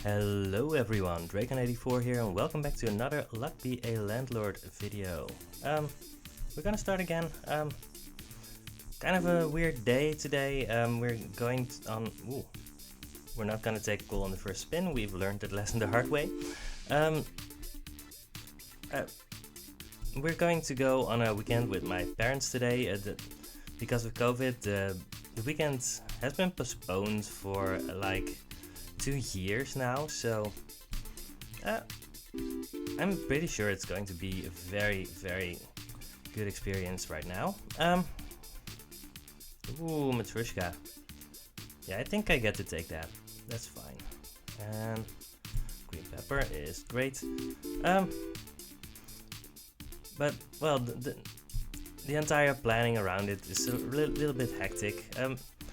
Hello everyone, Draken84 here and welcome back to another Luck Be a Landlord video. We're gonna start again. Kind of a weird day today. We're going on... we're not gonna take a call on the first spin, we've learned that lesson the hard way. We're going to go on a weekend with my parents today. Because of COVID, the weekend has been postponed for like 2 years now, so I'm pretty sure it's going to be a very, very good experience right now. Ooh, Matrushka. Yeah, I think I get to take that. That's fine. And green pepper is great. But, well, the entire planning around it is a little bit hectic.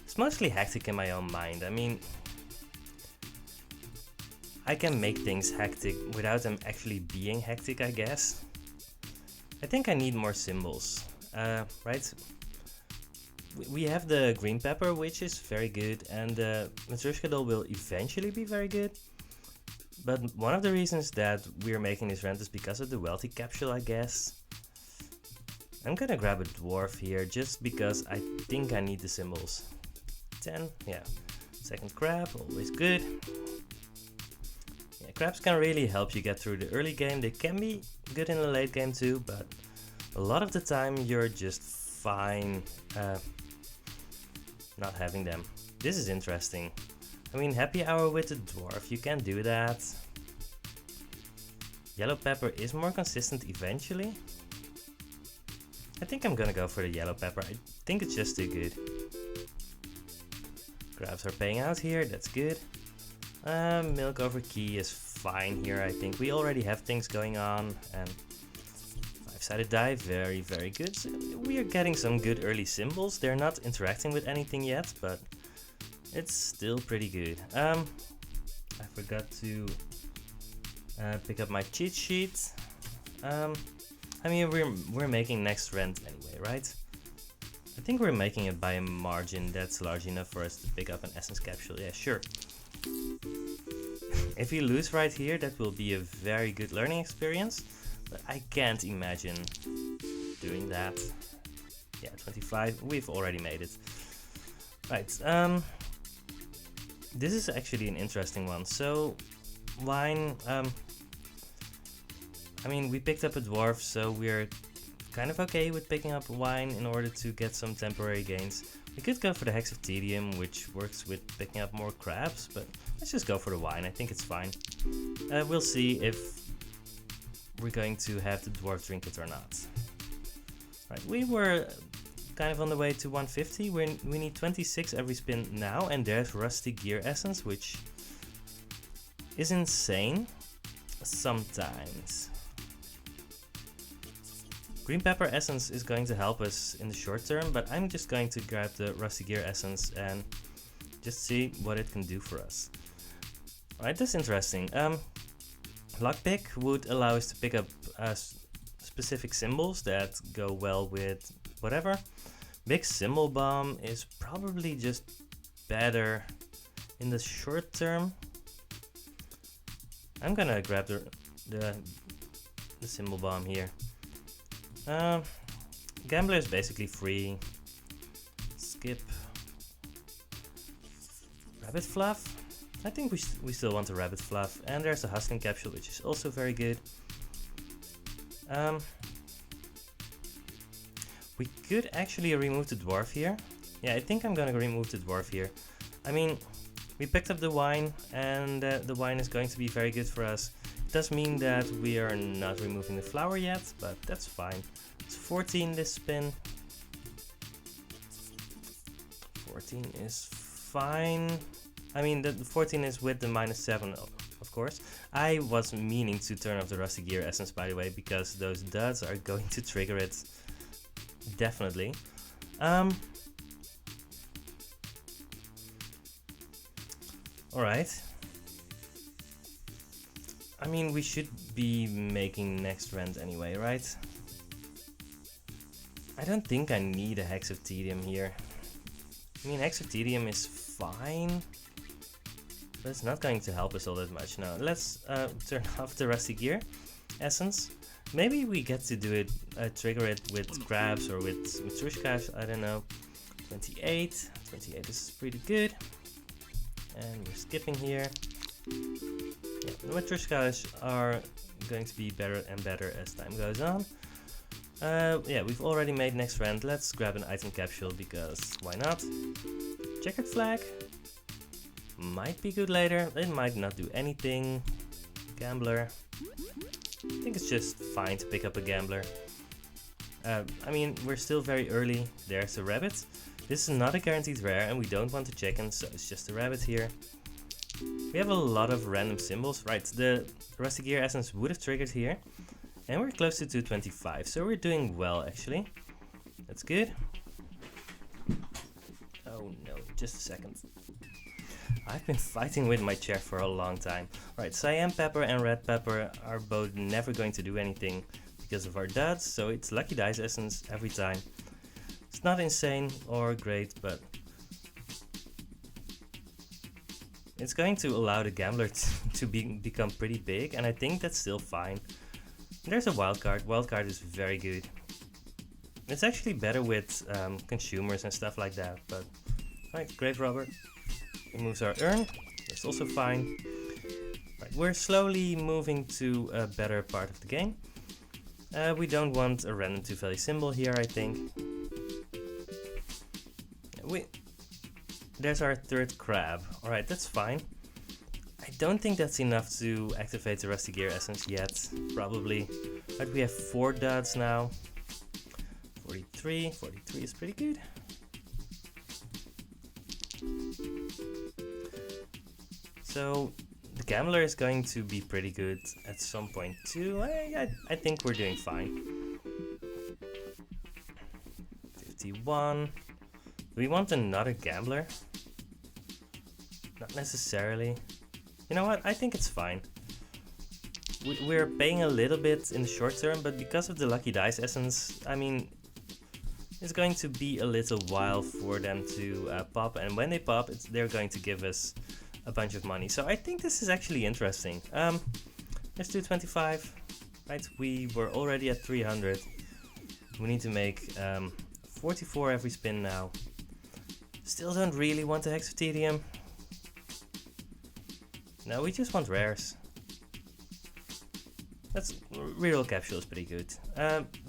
It's mostly hectic in my own mind. I mean, I can make things hectic without them actually being hectic, I guess. I think I need more symbols, right? We have the green pepper, which is very good, and the Matrushka doll will eventually be very good. But one of the reasons that we're making this rent is because of the wealthy capsule, I guess. I'm gonna grab a dwarf here just because I think I need the symbols. 10, yeah. Second crab, always good. Yeah, crabs can really help you get through the early game. They can be good in the late game too, but a lot of the time you're just fine not having them. This is interesting. I mean, happy hour with the dwarf, you can do that. Yellow pepper is more consistent eventually. I think I'm gonna go for the yellow pepper. I think it's just too good. Crabs are paying out here, that's good. Milk over key is fine here, I think. We already have things going on, and 5-sided die, very, very good. So we are getting some good early symbols. They're not interacting with anything yet, but it's still pretty good. I forgot to pick up my cheat sheet. I mean, we're making next rent anyway, right? I think we're making it by a margin that's large enough for us to pick up an essence capsule. Yeah, sure. If we lose right here, that will be a very good learning experience, but I can't imagine doing that. Yeah, 25, we've already made it. Right, this is actually an interesting one. So, wine, I mean, we picked up a dwarf, so we're kind of okay with picking up wine in order to get some temporary gains. We could go for the Hex of Tedium, which works with picking up more crabs, but let's just go for the wine. I think it's fine. We'll see if we're going to have the dwarf drink it or not. Right, we were kind of on the way to 150. We need 26 every spin now, and there's Rusty Gear Essence, which is insane sometimes. Green Pepper Essence is going to help us in the short term, but I'm just going to grab the Rusty Gear Essence and just see what it can do for us. Alright, that's interesting. Lockpick would allow us to pick up specific symbols that go well with whatever. Big Symbol Bomb is probably just better in the short term. I'm gonna grab the Symbol Bomb here. Gambler is basically free. Skip. Rabbit Fluff? I think we still want a Rabbit Fluff. And there's a Husking Capsule, which is also very good. We could actually remove the dwarf here. Yeah, I think I'm gonna remove the dwarf here. I mean, we picked up the wine, and the wine is going to be very good for us. It does mean that we are not removing the flower yet, but that's fine. It's 14 this spin. 14 is fine. I mean, the 14 is with the -7, of course. I was meaning to turn off the Rusty Gear Essence, by the way, because those duds are going to trigger it. Definitely. Alright. I mean, we should be making next rent anyway, right? I don't think I need a Hex of Tedium here. I mean, Hex of Tedium is fine. But it's not going to help us all that much. Now, let's turn off the Rusty Gear essence. Maybe we get to do it, trigger it with crabs or with Matrushkas, I don't know. 28 is pretty good. And we're skipping here. Yeah, the Matrushkas are going to be better and better as time goes on. Yeah, we've already made next friend. Let's grab an item capsule because why not? Checkered flag. Might be good later. It might not do anything. Gambler. I think it's just fine to pick up a gambler. I mean, we're still very early. There's a rabbit. This is not a guaranteed rare and we don't want a chicken, so it's just a rabbit here. We have a lot of random symbols. Right, the Rusty Gear essence would have triggered here. And we're close to 225, so we're doing well actually. That's good. Oh no, just a second. I've been fighting with my chair for a long time. Right, cyan pepper and red pepper are both never going to do anything because of our duds, so it's Lucky Dice essence every time. It's not insane or great, but it's going to allow the gambler to become pretty big, and I think that's still fine. There's a wild card. Wild card is very good. It's actually better with consumers and stuff like that, but right, grave robber. Removes our urn. That's also fine. Right, we're slowly moving to a better part of the game. We don't want a random 2-value symbol here, I think. There's our third crab. Alright, that's fine. I don't think that's enough to activate the Rusty Gear essence yet. Probably. But we have 4 duds now. 43 is pretty good. So the gambler is going to be pretty good at some point too. I think we're doing fine. 51. Do we want another gambler? Not necessarily. You know what? I think it's fine. We're paying a little bit in the short term, but because of the Lucky Dice essence, I mean, it's going to be a little while for them to pop, and when they pop, they're going to give us a bunch of money. So I think this is actually interesting. Let's do 25. Right, we were already at 300. We need to make 44 every spin now. Still don't really want the Hexatherium. No, we just want rares. That's reroll capsule is pretty good.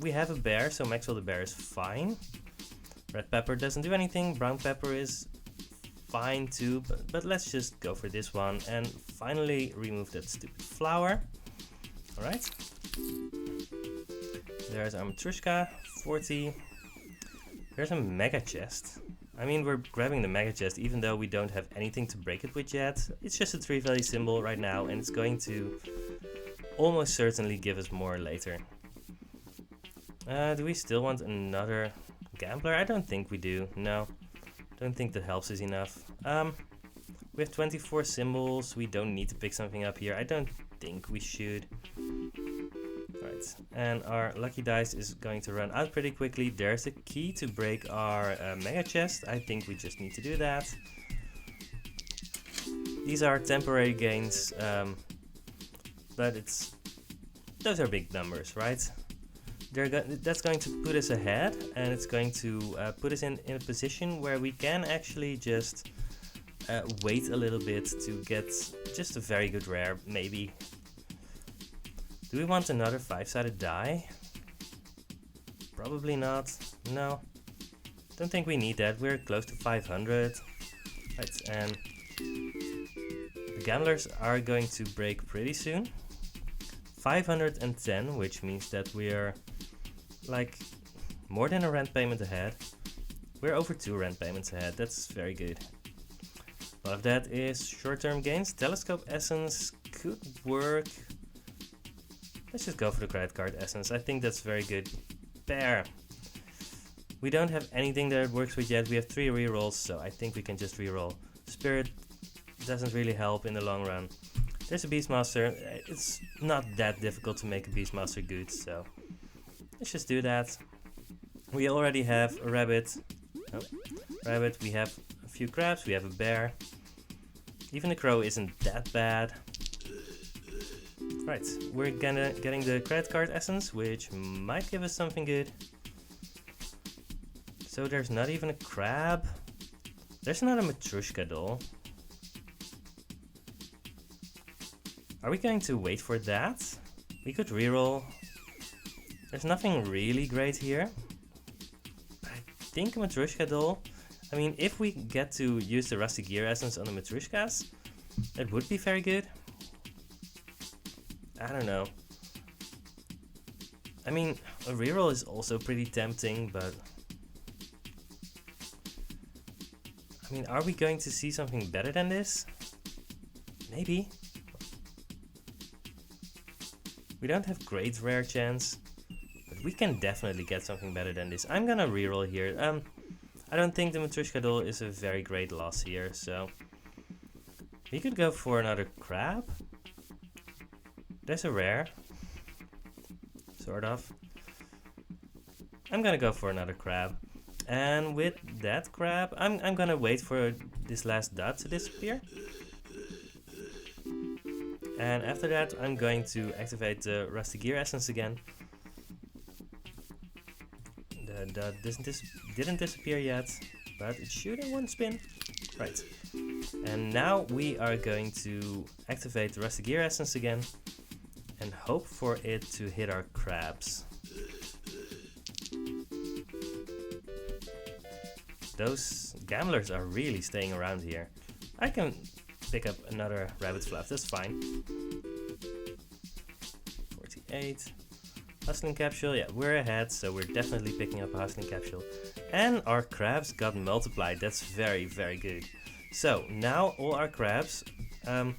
We have a bear, so Maxwell the bear is fine. Red pepper doesn't do anything. Brown pepper is fine too, but let's just go for this one and finally remove that stupid flower. Alright. There's our Matrushka, 40. There's a mega chest. I mean, we're grabbing the mega chest even though we don't have anything to break it with yet. It's just a 3-value symbol right now and it's going to almost certainly give us more later. Do we still want another gambler? I don't think we do. No. Don't think that helps us enough. We have 24 symbols. We don't need to pick something up here. I don't think we should. Right, and our Lucky Dice is going to run out pretty quickly. There's the key to break our mega chest. I think we just need to do that. These are temporary gains, but those are big numbers, right? That's going to put us ahead, and it's going to put us in a position where we can actually just wait a little bit to get just a very good rare, maybe. Do we want another 5-sided die? Probably not. No. Don't think we need that. We're close to 500. Right, and the gamblers are going to break pretty soon. 510, which means that we're like more than a rent payment ahead. We're over 2 rent payments ahead. That's very good. A lot of that is short-term gains. Telescope essence could work. Let's just go for the credit card essence. I think that's very good. Bear. We don't have anything that it works with yet. We have 3 rerolls, so I think we can just reroll. Spirit doesn't really help in the long run. There's a Beastmaster. It's not that difficult to make a Beastmaster good, so let's just do that. We already have a rabbit. Oh, rabbit. We have a few crabs. We have a bear. Even the crow isn't that bad. Right, we're getting the credit card essence, which might give us something good. So there's not even a crab. There's not a Matrushka doll. Are we going to wait for that? We could reroll. There's nothing really great here. But I think a Matrushka doll. I mean, if we get to use the Rusty Gear essence on the Matrushkas, that would be very good. I don't know. I mean, a reroll is also pretty tempting, but... I mean, are we going to see something better than this? Maybe. We don't have great rare chance, but we can definitely get something better than this. I'm gonna reroll here. I don't think the Matrushka doll is a very great loss here, so... We could go for another crab. There's a rare. Sort of. I'm gonna go for another crab. And with that crab, I'm gonna wait for this last dot to disappear. And after that, I'm going to activate the Rusty Gear essence again. The dot didn't disappear yet, but it should in one spin. Right. And now we are going to activate the Rusty Gear essence again and hope for it to hit our crabs. Those gamblers are really staying around here. I can pick up another rabbit fluff, that's fine. 48. Hustling capsule, yeah, we're ahead, so we're definitely picking up a hustling capsule. And our crabs got multiplied, that's very, very good. So, now all our crabs are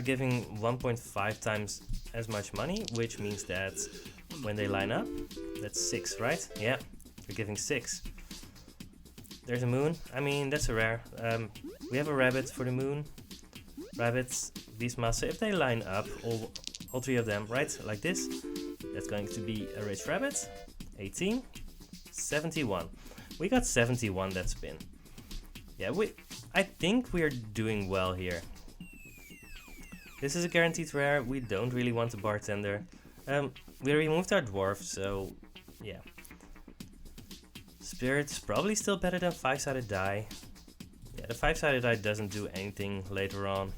giving 1.5 times as much money, which means that when they line up, that's 6, right? Yeah, they're giving 6. There's a moon. I mean, that's a rare. We have a rabbit for the moon. Rabbits, Beastmaster. If they line up, all three of them, right? Like this. That's going to be a rich rabbit. 18. 71. We got 71 that spin. Yeah, I think we're doing well here. This is a guaranteed rare. We don't really want a bartender. We removed our dwarf, so yeah. Spirit's probably still better than 5-sided die. Yeah, the 5-sided die doesn't do anything later on.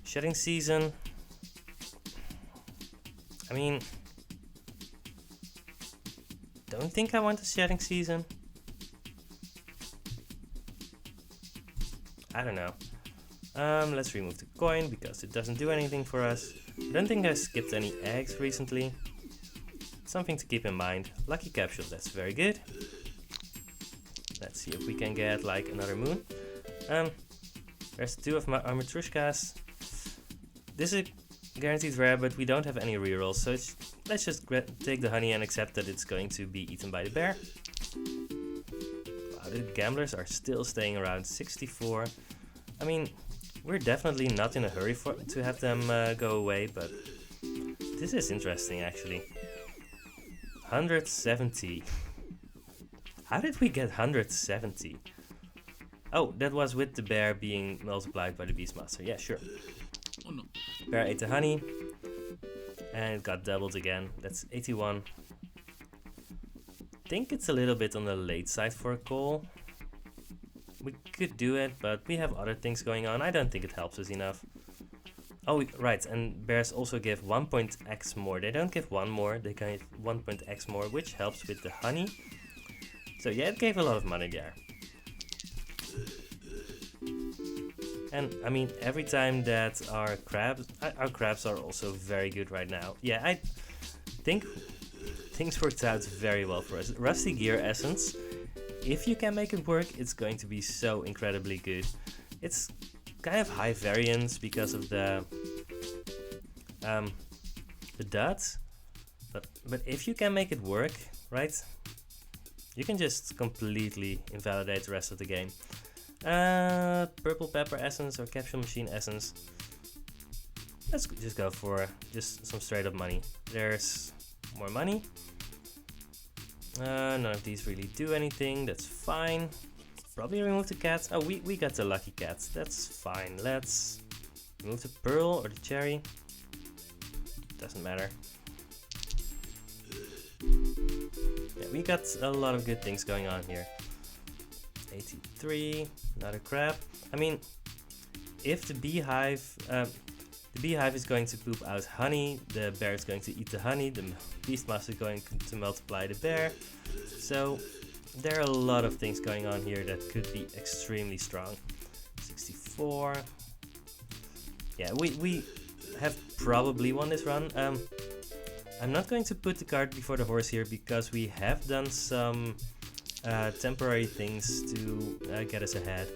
Shedding Season. I mean, don't think I want a Shedding Season. I don't know. Let's remove the coin because it doesn't do anything for us. I don't think I skipped any eggs recently. Something to keep in mind. Lucky capsule, that's very good. Let's see if we can get like another moon. There's 2 of our Matrushkas. This is a guaranteed rare, but we don't have any rerolls, so let's just take the honey and accept that it's going to be eaten by the bear. Wow, the gamblers are still staying around. 64. I mean, we're definitely not in a hurry to have them go away, but this is interesting actually. 170. How did we get 170? Oh, that was with the bear being multiplied by the Beastmaster. Yeah, sure. Oh, no. Bear ate the honey. And it got doubled again. That's 81. Think it's a little bit on the late side for a call. We could do it, but we have other things going on. I don't think it helps us enough. Oh, right, and bears also give 1.x more. They don't give 1 more, they give 1.x more, which helps with the honey. So yeah, it gave a lot of money there. And I mean, every time that our crabs are also very good right now. Yeah, I think things worked out very well for us. Rusty Gear Essence, if you can make it work, it's going to be so incredibly good. It's kind of high variance because of the dots, but if you can make it work, right, you can just completely invalidate the rest of the game. Purple Pepper Essence or Capsule Machine Essence. Let's just go for just some straight up money. There's more money. None of these really do anything, that's fine. probably remove the cats. Oh, we got the lucky cats. That's fine. Let's remove the pearl or the cherry. Doesn't matter. Yeah, we got a lot of good things going on here. 83, another crab. I mean, if the beehive is going to poop out honey, the bear is going to eat the honey, the beastmaster is going to multiply the bear. So there are a lot of things going on here that could be extremely strong. 64. Yeah, we have probably won this run. I'm not going to put the cart before the horse here because we have done some temporary things to get us ahead.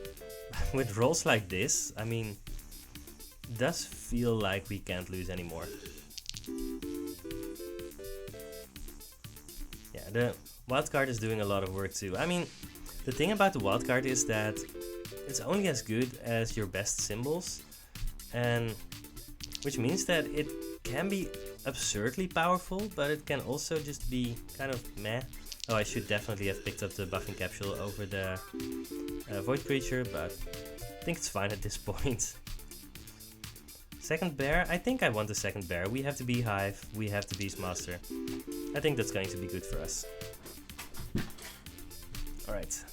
With rolls like this, I mean, it does feel like we can't lose anymore. Yeah, the wildcard is doing a lot of work too. I mean, the thing about the wildcard is that it's only as good as your best symbols, and which means that it can be absurdly powerful, but it can also just be kind of meh. Oh, I should definitely have picked up the buffing capsule over the void creature, but I think it's fine at this point. Second bear, I think I want the second bear. We have the beehive, we have the beastmaster. I think that's going to be good for us. Alright,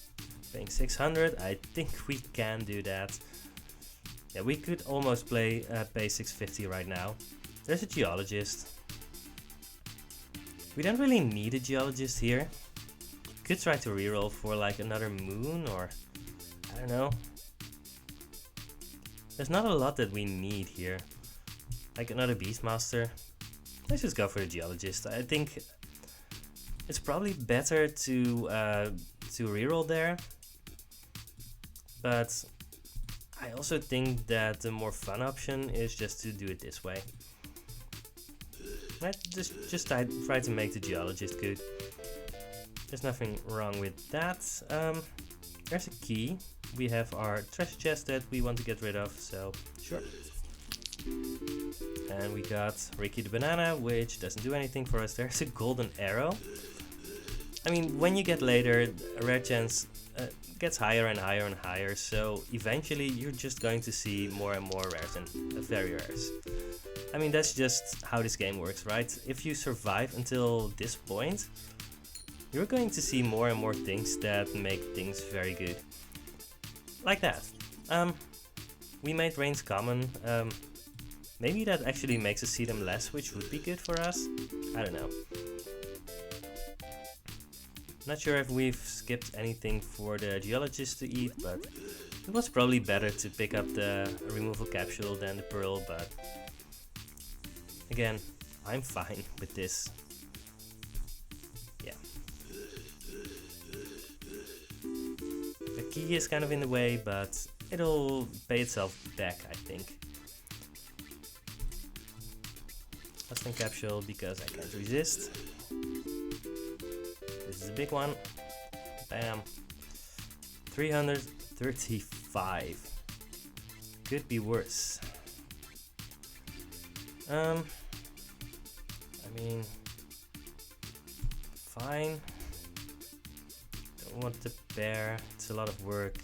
paying 600, I think we can do that. Yeah, we could almost pay 650 right now. There's a geologist. We don't really need a geologist here. Could try to reroll for like another moon or I don't know. There's not a lot that we need here. Like another beastmaster. Let's just go for the geologist. I think it's probably better to reroll there. But I also think that the more fun option is just to do it this way. Right? Just try to make the geologist good. There's nothing wrong with that. There's a key. We have our treasure chest that we want to get rid of, so sure. And we got Ricky the banana, which doesn't do anything for us. There's a golden arrow. I mean, when you get later, a rare chance gets higher and higher and higher, so eventually you're just going to see more and more rares and very rares. I mean, that's just how this game works, right? If you survive until this point, you're going to see more and more things that make things very good. Like that. We made rains common. Maybe that actually makes us see them less, which would be good for us. I don't know. Not sure if we've skipped anything for the geologist to eat, but it was probably better to pick up the removal capsule than the pearl, but again, I'm fine with this. Yeah. The key is kind of in the way, but it'll pay itself back, I think. Custom capsule because I can't resist. This is a big one. Bam. 335. Could be worse. I mean, fine. Don't want the bear. It's a lot of work.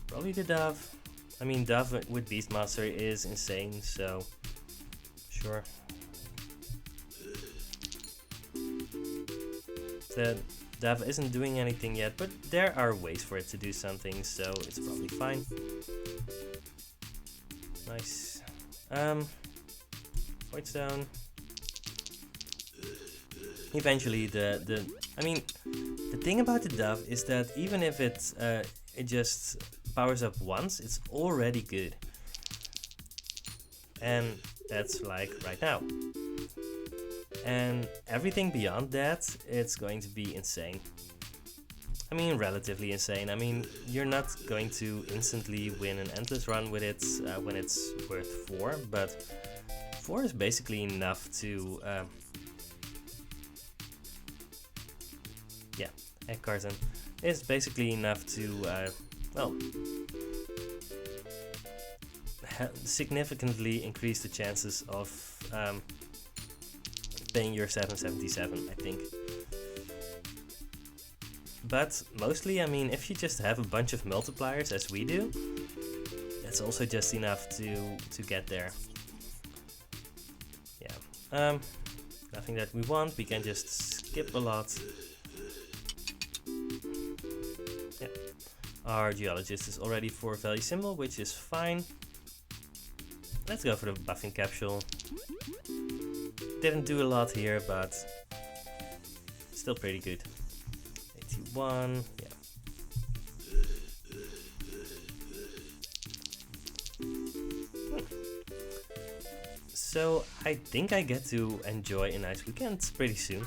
Probably the dove. I mean, dove with Beastmaster is insane, so sure. The dove isn't doing anything yet, but there are ways for it to do something, so it's probably fine. Nice. Void stone. Eventually, I mean, the thing about the dove is that even if it just powers up once, it's already good. And that's like right now. And everything beyond that, it's going to be insane. I mean, relatively insane. I mean, you're not going to instantly win an endless run with it when it's worth 4, but 4 is basically enough to... yeah, egg carton is basically enough to, well, significantly increase the chances of paying your 777, I think. But mostly, I mean, if you just have a bunch of multipliers as we do, that's also just enough to get there. Yeah, nothing that we want. We can just skip a lot. Yeah, our geologist is already for value symbol, which is fine. Let's go for the buffing capsule. Didn't do a lot here, but still pretty good. 81, yeah. So I think I get to enjoy a nice weekend pretty soon.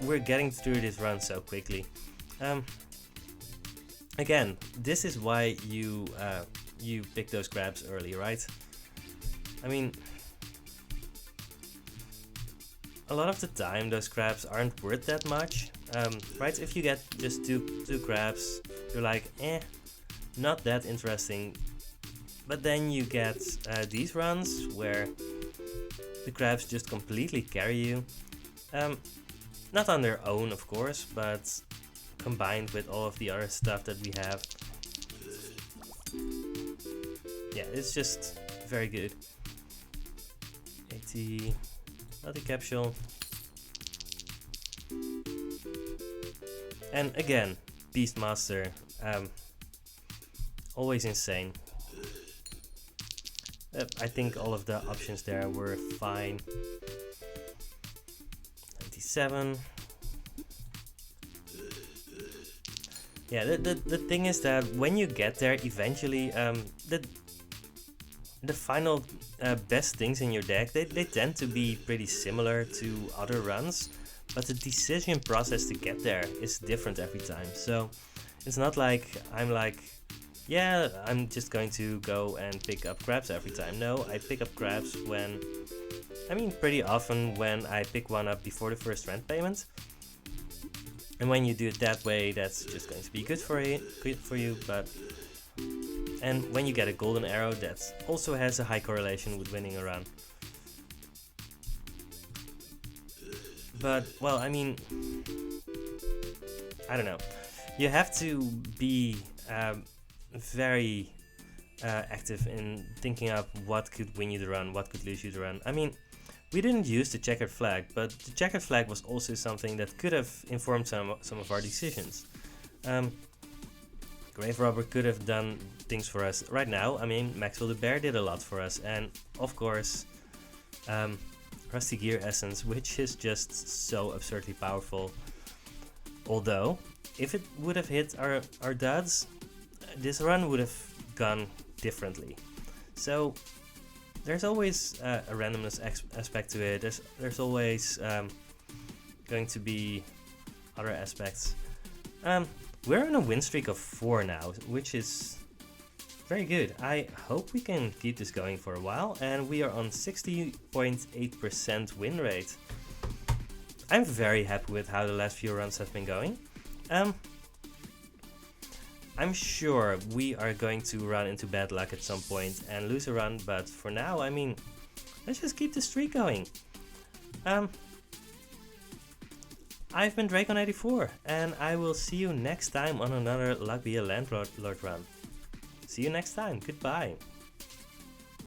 We're getting through this run so quickly. Again, this is why you pick those crabs early, right? I mean, a lot of the time those crabs aren't worth that much, right? If you get just two crabs, you're like, not that interesting. But then you get these runs where the crabs just completely carry you. Not on their own, of course, but combined with all of the other stuff that we have. Yeah, it's just very good. 80, another capsule. And again, Beastmaster, always insane. I think all of the options there were fine. 97. Yeah, the thing is that when you get there, eventually, the final best things in your deck, they tend to be pretty similar to other runs, but the decision process to get there is different every time. So it's not like I'm like, yeah, I'm just going to go and pick up crabs every time. No, I pick up crabs when, I mean, pretty often when I pick one up before the first rent payment. And when you do it that way, that's just going to be good for you. But and when you get a golden arrow, that also has a high correlation with winning a run. But well, I mean, I don't know. You have to be very active in thinking up what could win you the run, what could lose you the run. I mean, we didn't use the checkered flag, but the checkered flag was also something that could have informed some of our decisions. Grave Robber could have done things for us. Right now, I mean, Maxwell the Bear did a lot for us, and of course, Rusty Gear Essence, which is just so absurdly powerful. Although, if it would have hit our duds, this run would have gone differently. So there's always a randomness aspect to it. There's always going to be other aspects. We're on a win streak of 4 now, which is very good. I hope we can keep this going for a while, and we are on 60.8% win rate. I'm very happy with how the last few runs have been going. I'm sure we are going to run into bad luck at some point and lose a run, but for now, I mean, let's just keep the streak going. I've been Dracon84, and I will see you next time on another Luck Be a Landlord run. See you next time. Goodbye.